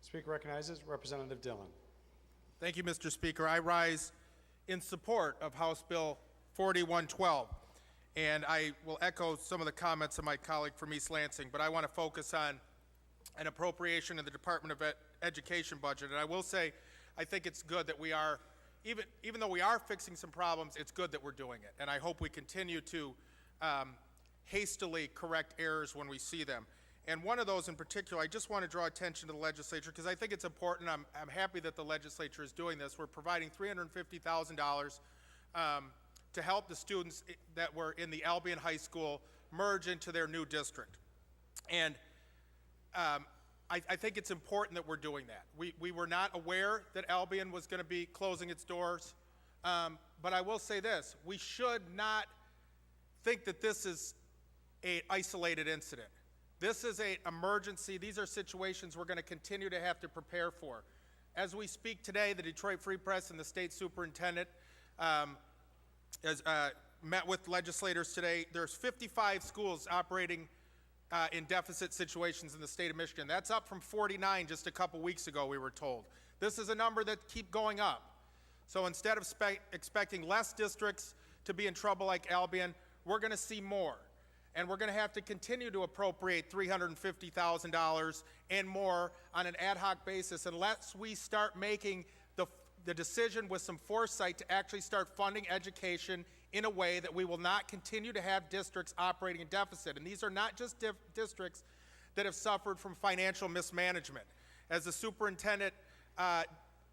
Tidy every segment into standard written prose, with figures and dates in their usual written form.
Speaker recognizes Representative Dillon. Thank you, Mr. Speaker. I rise in support of House Bill 4112, and I will echo some of the comments of my colleague from East Lansing, but I want to focus on an appropriation in the Department of Education budget. And I will say, I think it's good that we are, even though we are fixing some problems, it's good that we're doing it. And I hope we continue to hastily correct errors when we see them. And one of those in particular, I just want to draw attention to the legislature because I think it's important. I'm happy that the legislature is doing this. We're providing $350,000 to help the students that were in the Albion High School merge into their new district. And I think it's important that we're doing that. We were not aware that Albion was going to be closing its doors, but I will say this. We should not think that this is an isolated incident. This is an emergency. These are situations we're going to continue to have to prepare for. As we speak today, the Detroit Free Press and the state superintendent has met with legislators today. There's 55 schools operating in deficit situations in the state of Michigan. That's up from 49 just a couple weeks ago, we were told. This is a number that keeps going up. So instead of expecting less districts to be in trouble like Albion, we're going to see more. And we're going to have to continue to appropriate $350,000 and more on an ad hoc basis unless we start making the decision with some foresight to actually start funding education in a way that we will not continue to have districts operating in deficit. And these are not just districts that have suffered from financial mismanagement. As the superintendent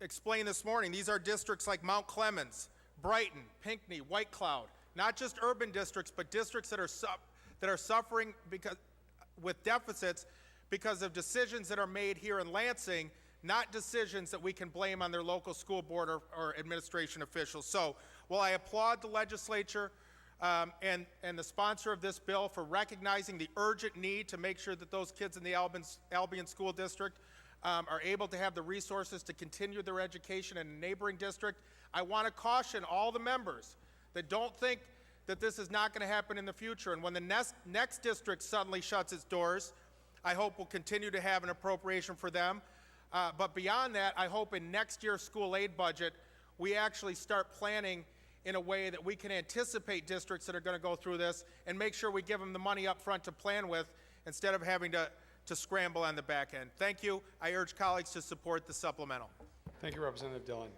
explained this morning, these are districts like Mount Clemens, Brighton, Pinckney, White Cloud, not just urban districts, but districts that are suffering with deficits because of decisions that are made here in Lansing, not decisions that we can blame on their local school board or administration officials. So while I applaud the legislature and the sponsor of this bill for recognizing the urgent need to make sure that those kids in the Albion School District are able to have the resources to continue their education in a neighboring district, I want to caution all the members that don't think that this is not going to happen in the future. And when the next district suddenly shuts its doors, I hope we'll continue to have an appropriation for them. But beyond that, I hope in next year's school aid budget, we actually start planning in a way that we can anticipate districts that are going to go through this and make sure we give them the money up front to plan with instead of having to scramble on the back end. Thank you. I urge colleagues to support the supplemental. Thank you, Representative Dillon.